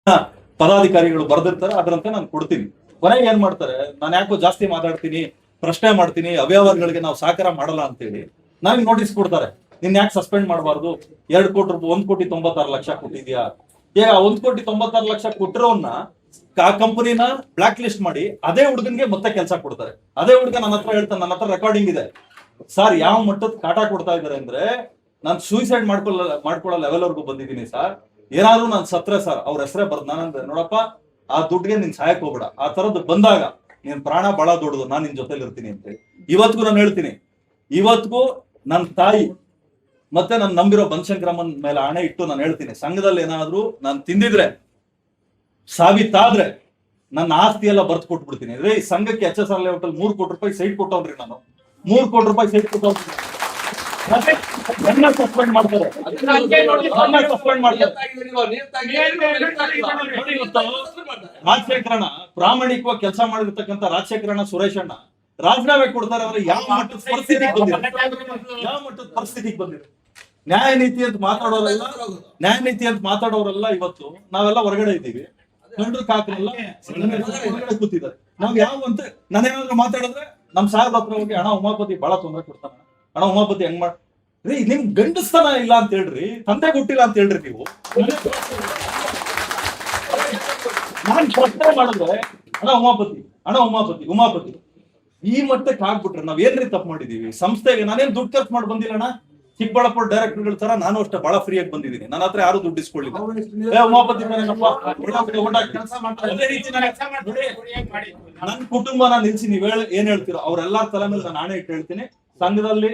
ಪದಾಧಿಕಾರಿಗಳು ಬರ್ದಿರ್ತಾರೆ, ಅದರಂತೆ ನಾನು ಕೊಡ್ತೀನಿ. ಕೊನೆಗೆ ಏನ್ ಮಾಡ್ತಾರೆ, ನಾನು ಯಾಕೋ ಜಾಸ್ತಿ ಮಾತಾಡ್ತೀನಿ, ಪ್ರಶ್ನೆ ಮಾಡ್ತೀನಿ, ಅವ್ಯವಹಾರಗಳಿಗೆ ನಾವು ಸಹಕಾರ ಮಾಡಲ್ಲ ಅಂತೇಳಿ ನನಗೆ ನೋಟಿಸ್ ಕೊಡ್ತಾರೆ. ನಿನ್ ಯಾಕೆ ಸಸ್ಪೆಂಡ್ ಮಾಡಬಾರ್ದು, 2 ಕೋಟಿ ರೂಪಾಯಿ 1,96,00,000 ಕೊಟ್ಟಿದ್ಯಾ. ಈಗ 1,96,00,000 ಕೊಟ್ಟಿರೋನ್ನ ಆ ಕಂಪನಿನ ಬ್ಲಾಕ್ ಲಿಸ್ಟ್ ಮಾಡಿ ಅದೇ ಹುಡುಗನ್ಗೆ ಮತ್ತೆ ಕೆಲಸ ಕೊಡ್ತಾರೆ. ಅದೇ ಹುಡುಗ ನನ್ನ ಹತ್ರ ಹೇಳ್ತಾನೆ, ನನ್ನ ಹತ್ರ ರೆಕಾರ್ಡಿಂಗ್ ಇದೆ ಸರ್, ಯಾವ ಮಟ್ಟದ ಕಾಟ ಕೊಡ್ತಾ ಇದಾರೆ ಅಂದ್ರೆ, ನಾನು ಸೂಸೈಡ್ ಮಾಡ್ಕೊಳ್ಳೋ ಲೆವೆಲ್ ವರ್ಗು ಬಂದಿದ್ದೀನಿ ಸರ್. ಏನಾದ್ರು ನಾನು ಸತ್ರೆ ಸರ್ ಅವ್ರ ಹೆಸರೇ ಬರ್ದು ನಾನಂದ್ರೆ, ನೋಡಪ್ಪ ಆ ದುಡ್ಡಿಗೆ ನೀನ್ ಸಹಾಯಕ್ ಹೋಗ್ಬೇಡ, ಆ ತರದ್ದು ಬಂದಾಗ ನೀನ್ ಪ್ರಾಣ ಬಹಳ ದೊಡ್ಡದು, ನಾನು ನಿನ್ ಜೊತೆಲಿ ಇರ್ತೀನಿ ಅಂತ ಹೇಳಿ ಇವತ್ತಿಗೂ ನಾನು ಹೇಳ್ತೀನಿ. ಇವತ್ತಿಗೂ ನನ್ನ ತಾಯಿ ಮತ್ತೆ ನಾನು ನಂಬಿರೋ ಬನಶಂಕರಮ್ಮನ ಮೇಲೆ ಆಣೆ ಇಟ್ಟು ನಾನು ಹೇಳ್ತೀನಿ, ಸಂಘದಲ್ಲಿ ಏನಾದ್ರು ನಾನು ತಿಂದಿದ್ರೆ ಸಾಬೀತಾದ್ರೆ ನನ್ನ ಆಸ್ತಿ ಎಲ್ಲ ಬರ್ತು ಕೊಟ್ಬಿಡ್ತೀನಿ. ಈ ಸಂಘಕ್ಕೆ HSR ಲೇಔಟಲ್ಲಿ 3 ಕೋಟಿ ರೂಪಾಯಿ ಸೈಟ್ ಕೊಟ್ಟವ್ರಿ, ನಾನು 3 ಕೋಟಿ ರೂಪಾಯಿ ಸೈಟ್ ಕೊಟ್ಟವ್ರಿ. ಸಸ್ಪೆಂಡ್ ಮಾಡ್ತಾರೆ, ರಾಜಶೇಖರಣ ಪ್ರಾಮಾಣಿಕವಾಗಿ ಕೆಲಸ ಮಾಡಿರ್ತಕ್ಕಂಥ ರಾಜಶೇಖರಣ ಸುರೇಶ್ ಅಣ್ಣ ರಾಜೀನಾಮೆ ಕೊಡ್ತಾರೆ ಅಂದ್ರೆ ಯಾವ ಮಟ್ಟದ ಪರಿಸ್ಥಿತಿಗೆ ಬಂದಿದೆ, ಯಾವ ಮಟ್ಟದ ಪರಿಸ್ಥಿತಿಗೆ ಬಂದಿದೆ. ನ್ಯಾಯ ನೀತಿ ಅಂತ ಮಾತಾಡೋರೆಲ್ಲ ಇವತ್ತು ನಾವೆಲ್ಲ ಹೊರಗಡೆ ಇದ್ದೀವಿ, ಕಂಡ್ರು ಕಾಕರೆಲ್ಲ ಹೊರಗಡೆ ಕೂತಿದ್ದಾರೆ. ನಾವ್ ಯಾವ ಅಂತ ನಾನೇನಾದ್ರು ಮಾತಾಡಿದ್ರೆ ನಮ್ ಸಾಹೇಬ್ ಹತ್ರ ಹೋಗಿ, ಅಣ್ಣ ಉಮಾಪತಿ ಬಹಳ ತೊಂದರೆ ಕೊಡ್ತಾನ, ಅಣ್ಣ ಉಮಾಪತಿ ಹೆಂಗ್ ರೀ, ನಿಮ್ ಗಂಡಸ್ತನ ಇಲ್ಲ ಅಂತ ಹೇಳ್ರಿ, ತಂದೆ ಕೊಟ್ಟಿಲ್ಲ ಅಂತ ಹೇಳ್ರಿ. ನೀವು ನಾನ್ ಪ್ರಶ್ನೆ ಮಾಡಿದ್ರೆ ಉಮಾಪತಿ ಈ ಮಟ್ಟಕ್ಕೆ ಆಗ್ಬಿಟ್ರೆ ನಾವ್ ಏನ್ರಿ ತಪ್ಪು ಮಾಡಿದೀವಿ? ಸಂಸ್ಥೆಗೆ ನಾನೇನ್ ದುಡ್ಡು ಖರ್ಚು ಮಾಡಿ ಬಂದಿಲ್ಲ ಅಣ್ಣ. ಚಿಕ್ಕಬಳ್ಳಾಪುರ ಡೈರೆಕ್ಟರ್ಗಳ ತರ ನಾನು ಅಷ್ಟೇ ಬಹಳ ಫ್ರೀ ಆಗಿ ಬಂದಿದ್ದೀನಿ, ನನ್ನ ಹತ್ರ ಯಾರು ದುಡ್ಡು ಇಸ್ಕೊಳ್ಳಿಲ್ಲ. ಉಮಾಪತಿ ನನ್ನ ಕುಟುಂಬನ ನಿಲ್ಸಿ ನೀವ್ ಏನ್ ಹೇಳ್ತೀರೋ ಅವ್ರೆಲ್ಲಾ ತಲೆ ಮೇಲೆ ನಾನು ಆಣೆ ಇಟ್ಟು ಹೇಳ್ತೀನಿ, ಸಂಘದಲ್ಲಿ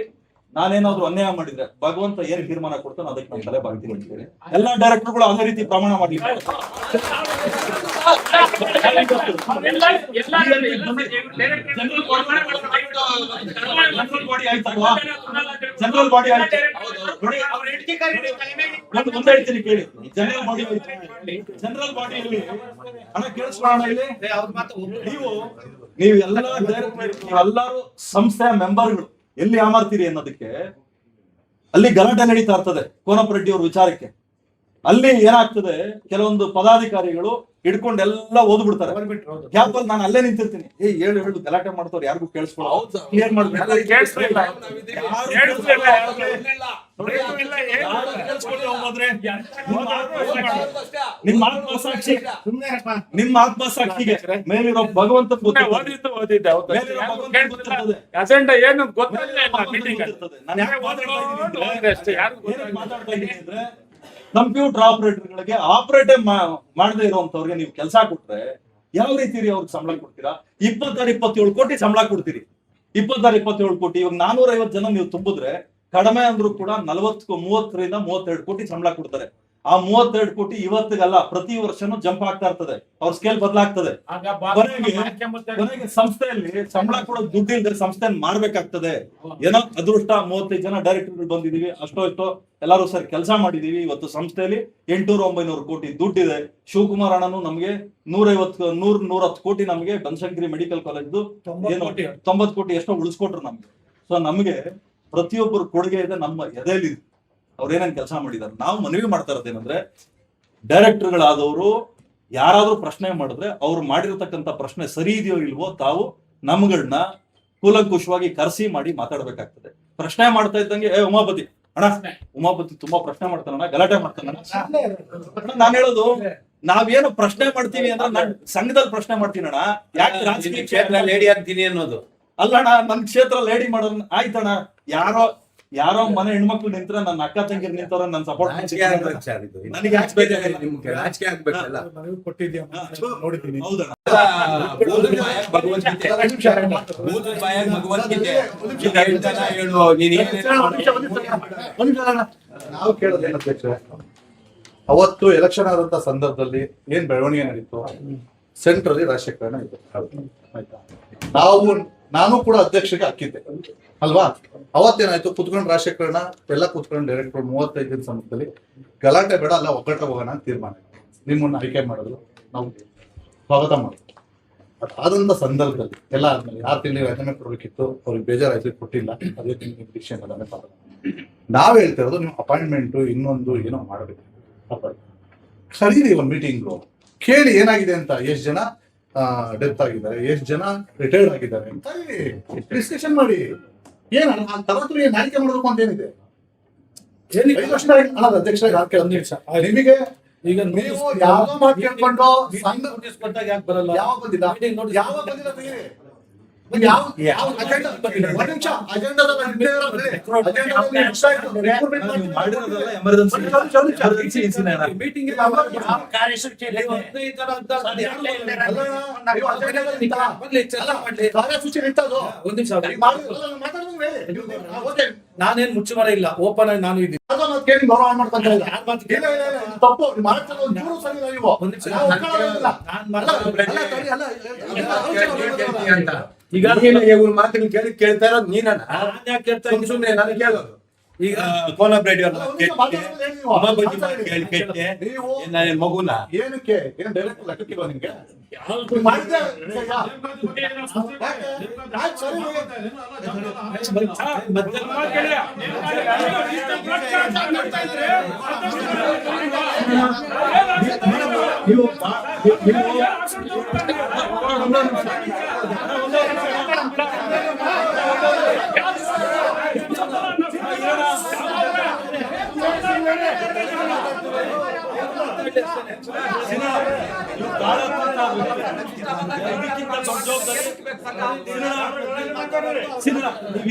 ನಾನೇನಾದ್ರು ಅನ್ಯಾಯ ಮಾಡಿದ್ರೆ ಭಗವಂತ ಏನ್ ತೀರ್ಮಾನ ಕೊಡ್ತಾನೋ ಅದಕ್ಕೆ ನಾನು ತಲೆ ಬಾಗ್ತೀನಿ ಅಂತೇಳಿ ಎಲ್ಲಾ ಡೈರೆಕ್ಟರ್ಗಳು ಅದೇ ರೀತಿ ಪ್ರಮಾಣ ಮಾಡಿ. ಜನರಲ್ ಬಾಡಿ ಆಯ್ತು, ಮುಂದೆ ಹೇಳ್ತೀನಿ ಕೇಳಿ. ಜನರಲ್ ಬಾಡಿಯಲ್ಲಿ ಹಣ ಕೇಳಿಸ್ಕೊಳ್ಳೋಣ ಇಲ್ಲಿ. ನೀವು ಎಲ್ಲರೂ ಸಂಸ್ಥೆಯ ಮೆಂಬರ್ಗಳು ಎಲ್ಲಿ ಯಾಮಾರ್ತೀರಿ ಅನ್ನೋದಕ್ಕೆ ಅಲ್ಲಿ ಗಲಾಟೆ ನಡೀತಾ ಇರ್ತದೆ ಕೋನಪ್ಪ ಅವ್ರ ವಿಚಾರಕ್ಕೆ. ಅಲ್ಲಿ ಏನಾಗ್ತದೆ, ಕೆಲವೊಂದು ಪದಾಧಿಕಾರಿಗಳು ಹಿಡ್ಕೊಂಡು ಎಲ್ಲ ಓದ್ಬಿಡ್ತಾರೆ. ಗ್ಯಾಪಲ್ಲಿ ನಾನು ಅಲ್ಲೇ ನಿಂತಿರ್ತೀನಿ, ಹೇಳು ಗಲಾಟೆ ಮಾಡ್ತವ್ರು ಯಾರಿಗೂ ಕೇಳಿಸ್ಕೊಳ್ಳೋ ಕ್ಲಿಯರ್ ನಿಮ್ಮ ಆತ್ಮಸಾಕ್ಷಿಗೆ ಮೇಲಿರೋ ಭಗವಂತ ಮಾತಾಡ್ತಾ ಇದ್ದೀನಿ ಅಂದ್ರೆ, ಕಂಪ್ಯೂಟರ್ ಆಪರೇಟರ್ಗಳಿಗೆ ಆಪರೇಟೇ ಮಾಡದೇ ಇರುವಂತವ್ರಿಗೆ ನೀವು ಕೆಲಸ ಕೊಟ್ರೆ ಯಾವ ರೀತಿ ಅವ್ರಿಗೆ ಸಂಬಳ ಕೊಡ್ತೀರಾ? 26-27 ಕೋಟಿ ಸಂಬಳ ಕೊಡ್ತೀರಿ. 26-27 ಕೋಟಿ. ಇವಾಗ 450 ಜನ ನೀವು ತುಂಬಿದ್ರೆ ಕಡಿಮೆ ಅಂದ್ರೂ ಕೂಡ 30ರಿಂದ 32 ಕೋಟಿ ಸಂಬಳ ಕೊಡ್ತಾರೆ. ಆ 32 ಕೋಟಿ ಇವತ್ತಿಗಲ್ಲ, ಪ್ರತಿ ವರ್ಷನೂ ಜಂಪ್ ಆಗ್ತಾ ಇರ್ತದೆ, ಅವ್ರ ಸ್ಕೇಲ್ ಬದಲಾಗ್ತದೆ. ಕೊನೆಗೆ ಸಂಸ್ಥೆಯಲ್ಲಿ ಸಂಬಳ ಕೊಡೋ ದುಡ್ಡು ಇಲ್ಲದೆ ಸಂಸ್ಥೆನ ಮಾಡ್ಬೇಕಾಗ್ತದೆ. ಏನೋ ಅದೃಷ್ಟ 35 ಜನ ಡೈರೆಕ್ಟರ್ಗಳು ಬಂದಿದೀವಿ, ಅಷ್ಟೋ ಇಷ್ಟೋ ಎಲ್ಲರೂ ಸರಿ ಕೆಲಸ ಮಾಡಿದೀವಿ. ಇವತ್ತು ಸಂಸ್ಥೆಯಲ್ಲಿ 800-900 ಕೋಟಿ ದುಡ್ಡಿದೆ. ಶಿವಕುಮಾರ್ ಅಣ್ಣನು ನಮ್ಗೆ 110 ಕೋಟಿ ನಮ್ಗೆ ಬನಶಂಕರಿ ಮೆಡಿಕಲ್ ಕಾಲೇಜ್ದು 90 ಕೋಟಿ ಎಷ್ಟೋ ಉಳಿಸ್ಕೊಟ್ರು ನಮ್ಗೆ. ಸೊ ನಮ್ಗೆ ಪ್ರತಿಯೊಬ್ಬರು ಕೊಡುಗೆ ಇದೆ ನಮ್ಮ ಎದೆಯಲ್ಲಿ. ಅವ್ರೇನೇನ್ ಕೆಲಸ ಮಾಡಿದಾರೆ. ನಾವು ಮನವಿ ಮಾಡ್ತಾ ಇರೋದೇನಂದ್ರೆ, ಡೈರೆಕ್ಟರ್ಗಳಾದವರು ಯಾರಾದ್ರೂ ಪ್ರಶ್ನೆ ಮಾಡಿದ್ರೆ ಅವ್ರು ಮಾಡಿರತಕ್ಕಂತ ಪ್ರಶ್ನೆ ಸರಿ ಇದೆಯೋ ಇಲ್ವೋ ತಾವು ನಮ್ಗಳನ್ನ ಕೂಲಂಕುಷವಾಗಿ ಕರೆಸಿ ಮಾಡಿ ಮಾತಾಡ್ಬೇಕಾಗ್ತದೆ. ಪ್ರಶ್ನೆ ಮಾಡ್ತಾ ಇದ್ದಂಗೆ ಉಮಾಪತಿ ತುಂಬಾ ಪ್ರಶ್ನೆ ಮಾಡ್ತಾನ, ಗಲಾಟೆ ಮಾಡ್ತಾನ. ನಾನ್ ಹೇಳೋದು, ನಾವೇನು ಪ್ರಶ್ನೆ ಮಾಡ್ತೀವಿ ಅಂದ್ರೆ ನಾನ್ ಸಂಘದಲ್ಲಿ ಪ್ರಶ್ನೆ ಮಾಡ್ತೀನಿ ಅಣ್ಣ, ಯಾಕೆ ರಾಜಕೀಯ ಕ್ಷೇತ್ರ ಲೇಡಿ ಆಗ್ತೀನಿ ಅನ್ನೋದು ಅಲ್ಲಣ್ಣ. ನನ್ ಕ್ಷೇತ್ರ ಲೇಡಿ ಮಾಡೋದ್ ಆಯ್ತಣ್ಣ, ಯಾರೋ ಮನೆ ಹೆಣ್ಮಕ್ಳು ನಿಂತ್ರೆ ನನ್ನ ಅಕ್ಕ ತಂಗಿರ್ ನಿಂತವ್ರ ನನ್ ಸಪೋರ್ಟ್ ನನಗೆ ನಾವು ಕೇಳೋದೇನು ಅವತ್ತು ಎಲೆಕ್ಷನ್ ಆದಂತ ಸಂದರ್ಭದಲ್ಲಿ ಏನ್ ಬೆಳವಣಿಗೆ ನಡೀತು, ಸೆಂಟ್ರಲ್ಲಿ ರಾಜಶೇಖರಣ ಇದೆ ಆಯ್ತಾ. ನಾನು ಕೂಡ ಅಧ್ಯಕ್ಷರಿಗೆ ಹಾಕಿದ್ದೆ ಅಲ್ವಾ. ಅವತ್ತೇನಾಯ್ತು, ಕುತ್ಕೊಂಡು ರಾಜಶೇಖರಣ ಎಲ್ಲ ಕುತ್ಕೊಂಡು ಡೈರೆಕ್ಟರ್ 35 ದಿನ ಸಮಯದಲ್ಲಿ ಗಲಾಟೆ ಬೇಡ, ಅಲ್ಲ ಒಗ್ಗಟ್ಟು ಹೋಗೋಣ ಅಂತ ತೀರ್ಮಾನ. ನಿಮ್ಮನ್ನ ಆಯ್ಕೆ ಮಾಡಿದ್ರು, ನಾವು ಸ್ವಾಗತ ಮಾಡಿದ್ವಿ. ಅದಾದಂತ ಸಂದರ್ಭದಲ್ಲಿ ಎಲ್ಲ ಆದ್ಮೇಲೆ 6 ತಿಂಗಳಿಗೆ ರಾಜೀನಾಮೆ ಕೊಡ್ಬೇಕಿತ್ತು, ಅವ್ರಿಗೆ ಬೇಜಾರಾಯ್ತು, ಕೊಟ್ಟಿಲ್ಲ. ಅದೇ ಡಿಸಿಷನ್ ನಾವ್ ಹೇಳ್ತಿರೋದು, ನೀವು ಅಪಾಯಿಂಟ್ಮೆಂಟ್ ಇನ್ನೊಂದು ಏನೋ ಮಾಡಬೇಕು. ಕರೀರಿ ಒಂದು ಮೀಟಿಂಗು, ಕೇಳಿ ಏನಾಗಿದೆ ಅಂತ, ಎಷ್ಟು ಜನ ಡೆತ್ ಆಗಿದ್ದಾರೆ, ಎಷ್ಟು ಜನ ರಿಟೈರ್ಡ್ ಆಗಿದ್ದಾರೆ ಅಂತ ಡಿಸ್ಕಷನ್ ಮಾಡಿ. ಏನ್ ತರತ್ರ ಏನ್ ಆಯ್ಕೆ ಮಾಡಬೇಕು ಅಂತ ಏನಿದೆ? 5 ವರ್ಷದ ಅಧ್ಯಕ್ಷ ನಿಮಗೆ ಈಗ ನೀವು ಯಾವ್ದೋ ಮಾತು ಕೇಳ್ಕೊಂಡು ಸಂಘ ನೋಟಿಸ್ ಕೊಟ್ಟಾಗ ಯಾಕೆ ಬರಲ್ಲ? ಯಾವ ಬಂದಿಲ್ಲ, ಯಾವ ಬಂದಿಲ್ಲ ತೆಗೀರಿ. ನೀವು ಯಾವ ಅಜೆಂಡಾ ಒಂದ್ ನಿಮಿಷ ಅಜೆಂಡಾದಲ್ಲಿ ಅಜೆಂಡಾದಲ್ಲಿ ಇಷ್ಟ ಆಯ್ತು ನೀವು ಮಾಡಿರೋದೆಲ್ಲ ಎಮರ್ಜೆನ್ಸಿ ಇನ್ಸಿಡೆಂಟ್. ಮೀಟಿಂಗ್ ಕಾರ್ಯಸೂಚಿ ಇರ್ತದೋ ಒಂದ್ ನಿಮಿಷ ಓಕೆ. ನಾನೇನ್ ಮುಚ್ಚುಮರ ಇಲ್ಲ, ಓಪನ್ ಆಗಿ ನಾನು ಇದ್ದೀನಿ. ಕೇಳಿ ಗೌರವ ಮಾಡ್ಕೊಂತ ಇಲ್ಲ. ಯಾರ್ ಮಾತು ಇಲ್ಲ, ಇಲ್ಲ, ಇಲ್ಲ, ಇದು ತಪ್ಪು. ನೀವು ಮಾಡ್ತಿರೋದು ಒಂದು ಚೂರು ಸರಿ ಇಲ್ಲ ನೀವು. ಒಂದ್ ನಿಮಿಷ ನಾವು ಒಪ್ಕೊಳ್ಳೋದಿಲ್ಲ. ನಾನ್ ಅಲ್ಲ, ಮಾತಾಡೋದು ಅಲ್ಲ, ತಡಿ, ಅಲ್ಲ, ಅಂತ ಈಗ ಇವ್ರ ಮಾತನ್ನ ಕೇಳಿ ಕೇಳ್ತಾ ಇರೋದು ನೀನಣ್ಣ. ನಾನ್ ಯಾಕೆ ಕೇಳ್ತಾ ಇದ್ದೀನಿ? ಸುಮ್ನೆ ನಾನು ಕೇಳೋದು. ಈಗ ಕೋಲಾಬ್ರೇಟಿವ್ ಅಲ್ಲ, ಒಂದು ನಿಮಿಷ ಮಾತಾಡೋದು ಹೇಳಿ ನೀವು. ಕೇಳಿ ನೀವು ನಾನು ಮಗುನ ಏನಕ್ಕೆ ಏನ್ ಡೈರೆಕ್ಟ್ ಲೆಕ್ಕಕ್ಕಿಲ್ವಾ ನಿಮ್ಗೆ? ಯಾವ್ದು ನೀವು ಮಾಡಿದ್ರೆ ಸರಿಯಾ? ಆಯ್ತು, ಸರಿ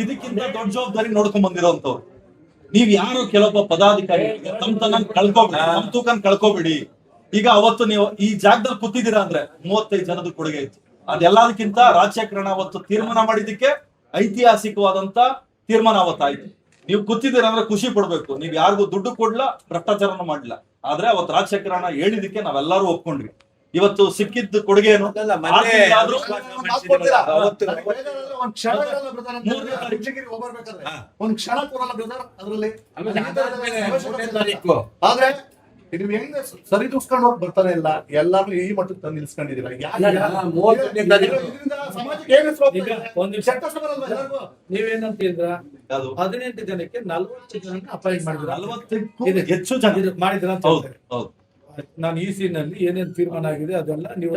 ಇದಕ್ಕಿಂತ ದೊಡ್ಡ ಜವಾಬ್ದಾರಿ ನೋಡ್ಕೊಂಡ್ ಬಂದಿರೋಂಥವ್ರು ನೀವ್ ಯಾರು. ಕೆಲವೊಬ್ಬ ಪದಾಧಿಕಾರಿ ತಮ್ಮ ಕಳ್ಕೊಬೇಡಿ, ತಮ್ಮ ತೂಕನ್ ಕಳ್ಕೊಬೇಡಿ. ಈಗ ಅವತ್ತು ನೀವು ಈ ಜಾಗದಲ್ಲಿ ಕೂತಿದ್ದೀರಾ ಅಂದ್ರೆ 35 ಜನದ ಕೊಡುಗೆ ಇತ್ತು. ಅದೆಲ್ಲದಕ್ಕಿಂತ ರಾಜಶೇಖರಣ ಅವತ್ತು ತೀರ್ಮಾನ ಮಾಡಿದ್ದಕ್ಕೆ ಐತಿಹಾಸಿಕವಾದಂತ ತೀರ್ಮಾನ ಅವತ್ತಾಯ್ತು. ನೀವು ಕೂತಿದ್ದೀರ ಅಂದ್ರೆ ಖುಷಿ ಪಡ್ಬೇಕು. ನೀವ್ ಯಾರಿಗೂ ದುಡ್ಡು ಕೊಡ್ಲ, ಭ್ರಷ್ಟಾಚಾರನ ಮಾಡ್ಲಿಲ್ಲ. ಆದ್ರೆ ಅವತ್ತು ರಾಜಶೇಖರಣ ಹೇಳಿದಕ್ಕೆ ನಾವೆಲ್ಲರೂ ಒಪ್ಕೊಂಡ್ವಿ. ಇವತ್ತು ಸಿಕ್ಕಿದ್ದ ಕೊಡುಗೆ ಏನು? ಒಂದ್ ಕ್ಷಣ ಕೊಡಲ್ಲ ಬ್ರದರ್ ಅಂತ ರಿಕ್ಷಗಿರಿ ಹೋಗ್ಬರ್ಬೇಕಾದ್ರೆ ಒಂದ್ ಕ್ಷಣ ಕೊಡಲ್ಲ ಬ್ರದರ್ ಅದ್ರಲ್ಲಿ. ಆದ್ರೆ ನೀವು ಹೆಂಗ ಸರಿ ತೂಸ್ಕೊಂಡು ಹೋಗಿ ಬರ್ತಾನೆ ಇಲ್ಲ, ಎಲ್ಲಾರು ಈ ಮಟ್ಟಕ್ಕೆ ತಂದು ನಿಲ್ಸ್ಕೊಂಡಿದ್ದೀರಾ. ಸಮಾಜಕ್ಕೆ ಏನ್ ಹೆಸರು ಈಗ ಒಂದ್ ನಿಮಿಷ ನೀವೇನಂತಿದ್ರ 18 ಜನಕ್ಕೆ 40 ಜನ ಅಪಾಯಿಂಟ್ ಮಾಡಿದ್ರ, 40ಕ್ಕೂ ಹೆಚ್ಚು ಜನ ಮಾಡಿದ್ರ ಅಂತ ಹೌದು ಹೇಳ್ತಾರೆ. ಹೌದು. ನಾನು ಈ ನಲ್ಲಿ ಏನೇನ್ ತೀರ್ಮಾನ ಆಗಿದೆ ಅದೆಲ್ಲ ನೀವು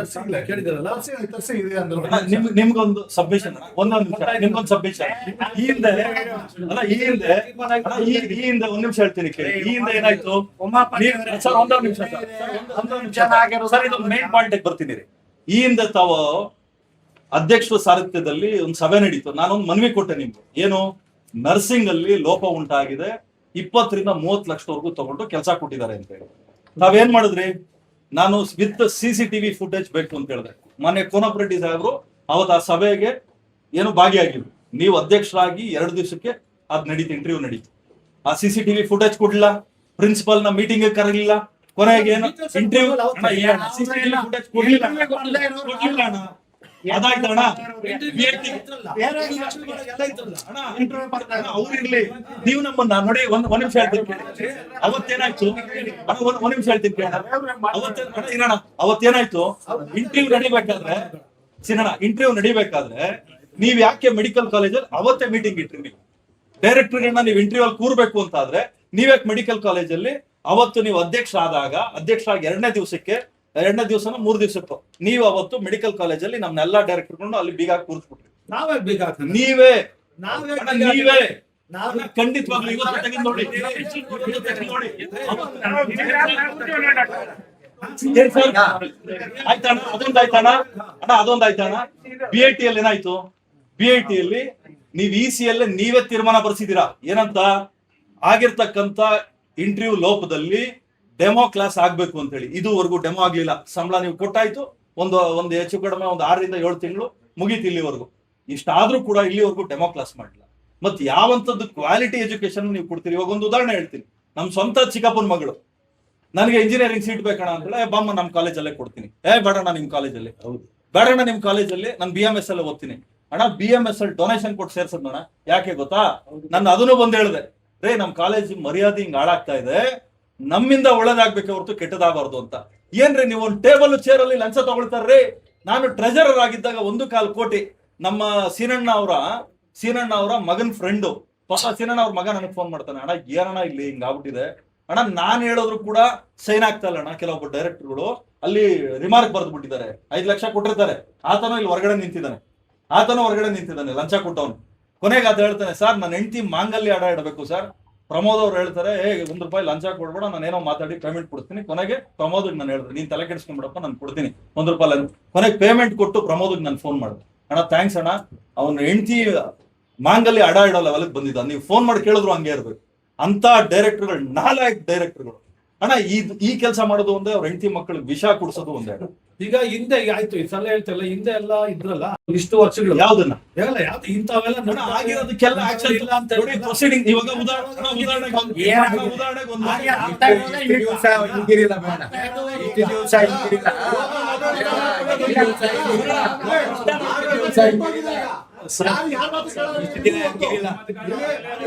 ಕೇಳಿದಿರಲ್ಲ. ನಿಮ್ಗೊಂದು ಸಬ್ಮಿಷನ್, ಒಂದೊಂದು ನಿಮಿಷ ನಿಮ್ಗೊಂದು ಸಬ್ಮಿಷನ್. ಈ ಹಿಂದೆ ಒಂದ್ ನಿಮಿಷ ಹೇಳ್ತೀನಿ ಕೇಳಿ. ಈ ಹಿಂದೆ ಏನಾಯ್ತು ಸರ್? ಒಂದೊಂದು ನಿಮಿಷ ಸರ್, ಇದು ಮೇನ್ ಪಾಯಿಂಟ್ ಬರ್ತೀನಿ ರೀ. ಈ ಹಿಂದೆ ತಾವು ಅಧ್ಯಕ್ಷರ ಸಾರಥ್ಯದಲ್ಲಿ ಒಂದು ಸಭೆ ನಡೀತು. ನಾನೊಂದು ಮನವಿ ಕೊಟ್ಟೆ ನಿಮ್ಗೆ. ಏನು? ನರ್ಸಿಂಗ್ ಅಲ್ಲಿ ಲೋಪ ಉಂಟಾಗಿದೆ, 20 ರಿಂದ 30 ಲಕ್ಷದವರೆಗೂ ತಗೊಂಡು ಕೆಲಸ ಕೊಟ್ಟಿದ್ದಾರೆ ಅಂತ ಹೇಳಿ. ನಾವೇನ್ ಮಾಡಿದ್ರಿ? ನಾನು ವಿತ್ CCTV ಫುಟೇಜ್ ಬೇಕು ಅಂತ ಹೇಳಿದೆ. ಮೊನ್ನೆ ಕೋನಪ್ರೆಡ್ಡಿ ಸಾಹೇಬ್ರು ಅವತ್ತು ಆ ಸಭೆಗೆ ಏನು ಭಾಗಿಯಾಗಿದ್ರು. ನೀವು ಅಧ್ಯಕ್ಷರಾಗಿ 2 ದಿವಸಕ್ಕೆ ಅದ್ ನಡೀತು, ಇಂಟರ್ವ್ಯೂ ನಡೀತು. ಆ CCTV ಫುಟೇಜ್ ಕೊಡ್ಲಿಲ್ಲ, ಪ್ರಿನ್ಸಿಪಲ್ ನ ಮೀಟಿಂಗ್ ಕರೀಲಿಲ್ಲ. ಕೊನೆಗೆ ಏನು ಇಂಟರ್ವ್ಯೂ ಫುಟೇಜ್ ಕೊಡ್ಲಿಲ್ಲ ಅಣ್ಣ. ಅದಾಯ್ತಣ್ಣ. ಅವ್ರಿರ್ಲಿ, ನೀವು ನಮ್ಮನ್ನ ನೋಡಿ ಒಂದ್ ನಿಮಿಷ ಹೇಳ್ತೀನಿ ಕೇಳಿ. ಅವತ್ತೇನಾಯ್ತು? ಒಂದ್ ನಿಮಿಷ ಹೇಳ್ತೀನಿ ಕೇಳ. ಅವತ್ತೇನಾಯ್ತು? ಇಂಟರ್ವ್ಯೂ ನಡಿಬೇಕಾದ್ರೆ ನೀವ್ ಯಾಕೆ ಮೆಡಿಕಲ್ ಕಾಲೇಜಲ್ಲಿ ಅವತ್ತೇ ಮೀಟಿಂಗ್ ಇಟ್ರಿ? ನೀವು ಡೈರೆಕ್ಟರ್ಗಳನ್ನ ನೀವು ಇಂಟರ್ವ್ಯೂ ಅಲ್ಲಿ ಕೂರ್ಬೇಕು ಅಂತ ಆದ್ರೆ ನೀವ್ಯಾಕೆ ಮೆಡಿಕಲ್ ಕಾಲೇಜಲ್ಲಿ ಅವತ್ತು ನೀವು ಅಧ್ಯಕ್ಷ ಆದಾಗ, ಅಧ್ಯಕ್ಷರಾಗಿ 2ನೇ ದಿವಸನ 3 ದಿವಸಕ್ಕೂ ನೀವು ಅವತ್ತು ಮೆಡಿಕಲ್ ಕಾಲೇಜಲ್ಲಿ ನಮ್ನೆಲ್ಲಾ ಡೈರೆಕ್ಟರ್ಗಳನ್ನು ಅಲ್ಲಿ ಬೀಗ ಕೂರಿಸ್ಬಿಟ್ರಿ. ನಾವೇ ಬೀಗ ನೀವೇ ನೀವೇ ಖಂಡಿತವಾಗ್ಲೂ ಇವತ್ತು ತೆಗೆದು ನೋಡಿ. ಆಯ್ತಣ್ಣ, ಅದೊಂದಾಯ್ತಣ್ಣ. BIT ಅಲ್ಲಿ ಏನಾಯ್ತು? BIT ಅಲ್ಲಿ ನೀವು EC ಅಲ್ಲೇ ನೀವೇ ತೀರ್ಮಾನ ಬರ್ಸಿದೀರಾ. ಏನಂತ? ಆಗಿರ್ತಕ್ಕಂತ ಇಂಟರ್ವ್ಯೂ ಲೋಪದಲ್ಲಿ ಡೆಮೋ ಕ್ಲಾಸ್ ಆಗ್ಬೇಕು ಅಂತ ಹೇಳಿ. ಇದುವರೆಗೂ ಡೆಮೋ ಆಗ್ಲಿಲ್ಲ. ಸಂಬಳ ನೀವು ಕೊಟ್ಟಾಯ್ತು, ಒಂದು ಹೆಚ್ಚು ಕಡಿಮೆ 6 ರಿಂದ 7 ತಿಂಗಳು ಮುಗೀತು ಇಲ್ಲಿವರೆಗೂ. ಇಷ್ಟಾದ್ರೂ ಕೂಡ ಇಲ್ಲಿವರೆಗೂ ಡೆಮೋ ಕ್ಲಾಸ್ ಮಾಡಿಲ್ಲ. ಮತ್ತೆ ಯಾವಂತದ್ದು ಕ್ವಾಲಿಟಿ ಎಜುಕೇಶನ್ ನೀವು ಕೊಡ್ತೀರಿ? ಇವಾಗ ಒಂದು ಉದಾಹರಣೆ ಹೇಳ್ತೀನಿ. ನಮ್ ಸ್ವಂತ ಚಿಕ್ಕಪ್ಪನ ಮಗಳು ನನಗೆ ಇಂಜಿನಿಯರಿಂಗ್ ಸೀಟ್ ಬೇಕಣ ಅಂತ ಹೇಳಿ, ಬಾಮ್ಮ ನಮ್ ಕಾಲೇಜಲ್ಲೇ ಕೊಡ್ತೀನಿ. ಬೇಡಣ್ಣ ನಿಮ್ ಕಾಲೇಜಲ್ಲಿ. ಹೌದು, ಬೇಡಣ್ಣ ನಿಮ್ ಕಾಲೇಜಲ್ಲಿ ನಾನು BMS ಅಲ್ಲೇ ಓದ್ತೀನಿ. ಅಣ್ಣ BMS ಅಲ್ಲಿ ಡೊನೇಷನ್ ಕೊಟ್ಟು ಸೇರ್ಸೋಣ. ಯಾಕೆ ಗೊತ್ತಾ? ನಾನು ಅದನ್ನು ಬಂದು ಹೇಳಿದೆ, ರೇ ನಮ್ ಕಾಲೇಜ್ ಮರ್ಯಾದೆ ಹಿಂಗ್ ಹಾಳಾಗ್ತಾ ಇದೆ, ನಮ್ಮಿಂದ ಒಳ್ಳೇದಾಗ್ಬೇಕು ಹೊರತು ಕೆಟ್ಟದಾಗಬಾರ್ದು ಅಂತ. ಏನ್ರಿ ನೀವು ಒಂದು ಟೇಬಲ್ ಚೇರ್ ಅಲ್ಲಿ ಲಂಚ ತಗೊಳ್ತಾರ್ರಿ? ನಾನು ಟ್ರೆಜರರ್ ಆಗಿದ್ದಾಗ 1.25 ಕೋಟಿ ನಮ್ಮ ಸೀನಣ್ಣ ಅವರ ಮಗನ್ ಫ್ರೆಂಡು ಪಾಪ. ಸೀನಣ್ಣ ಅವ್ರ ಮಗ ನನಗೆ ಫೋನ್ ಮಾಡ್ತಾನೆ, ಅಣ್ಣ ಏನಣ್ಣ ಇಲ್ಲಿ ಹಿಂಗ್ ಆಗ್ಬಿಟ್ಟಿದೆ ಅಣ್ಣ ನಾನ್ ಹೇಳೋದ್ರು ಕೂಡ ಸೈನ್ ಆಗ್ತಾ ಇಲ್ಲ ಅಣ್ಣ. ಕೆಲವೊಬ್ಬ ಡೈರೆಕ್ಟರ್ಗಳು ಅಲ್ಲಿ ರಿಮಾರ್ಕ್ ಬರೆದು ಬಿಟ್ಟಿದ್ದಾರೆ, 5 ಲಕ್ಷ ಕೊಟ್ಟಿರ್ತಾರೆ, ಆತನೂ ಇಲ್ಲಿ ಹೊರಗಡೆ ನಿಂತಿದ್ದಾನೆ ಲಂಚ ಕೊಟ್ಟವನು. ಕೊನೆಗೆ ಅದು ಹೇಳ್ತಾನೆ, ಸರ್ ನನ್ನ ಹೆಂಡತಿ ಮಾಂಗಲ್ಯ ಅಡ ಇಡಬೇಕು ಸರ್. ಪ್ರಮೋದ್ ಅವ್ರು ಹೇಳ್ತಾರೆ, ₹1 ಲಂಚ ಕೊಡ್ಬೇಡ, ನಾನು ಏನೋ ಮಾತಾಡಿ ಪೇಮೆಂಟ್ ಕೊಡ್ತೀನಿ. ಕೊನೆಗೆ ಪ್ರಮೋದ್ ನಾನು ಹೇಳಿದ್ರೆ, ನೀನ್ ತಲೆ ಕೆಡಿಸ್ಕೊಂಡ್ಬಿಡಪ್ಪ, ನಾನು ಕೊಡ್ತೀನಿ ₹1. ಕೊನೆಗೆ ಪೇಮೆಂಟ್ ಕೊಟ್ಟು ಪ್ರಮೋದ್ ನಾನು ಫೋನ್ ಮಾಡಿದೆ, ಅಣ್ಣ ಥ್ಯಾಂಕ್ಸ್ ಅಣ್ಣ, ಅವ್ನ ಹೆಂಡತಿ ಮಾಂಗಲ್ಯ ಅಡ ಇಡೋ ಲೆವೆಲ್ಗೆ ಬಂದಿದ್ದ, ನೀವು ಫೋನ್ ಮಾಡಿ ಕೇಳಿದ್ರು ಹಂಗೆ ಇರ್ಬೇಕು. ಅಂತ ಡೈರೆಕ್ಟರ್ಗಳು, ನಾಲಾಯಕ್ ಡೈರೆಕ್ಟರ್ಗಳು ಅಣ್ಣ. ಈ ಕೆಲಸ ಮಾಡೋದು ಒಂದೇ, ಅವ್ರ ಹೆಂಡತಿ ಮಕ್ಕಳಿಗೆ ವಿಷ ಕುಡಿಸೋದು ಒಂದೇ. ಈಗ ಹಿಂದೆ ಆಯ್ತು, ಈ ಸಲ ಹೇಳ್ತಿಲ್ಲ, ಹಿಂದೆ ಎಲ್ಲ ಇದ್ರಲ್ಲ ಇಷ್ಟು ವರ್ಷಗಳು ಯಾವ್ದನ್ನ ಯಾವ್ದು ಇಂಥವೆಲ್ಲ ಅಣ್ಣ, ಆಗಿರೋದಕ್ಕೆಲ್ಲ ಆಕ್ಷನ್ ಇಲ್ಲ ಅಂತ ಹೇಳಿ ಪ್ರೊಸೀಡಿಂಗ್. ಇವಾಗ ಉದಾಹರಣೆಗೆ ಹಿಂಗಿರಿಲ್ಲ ಬೇಡ. ಇಷ್ಟು ದಿವಸ ಹಿಂಗಿರಿಲ್ಲ.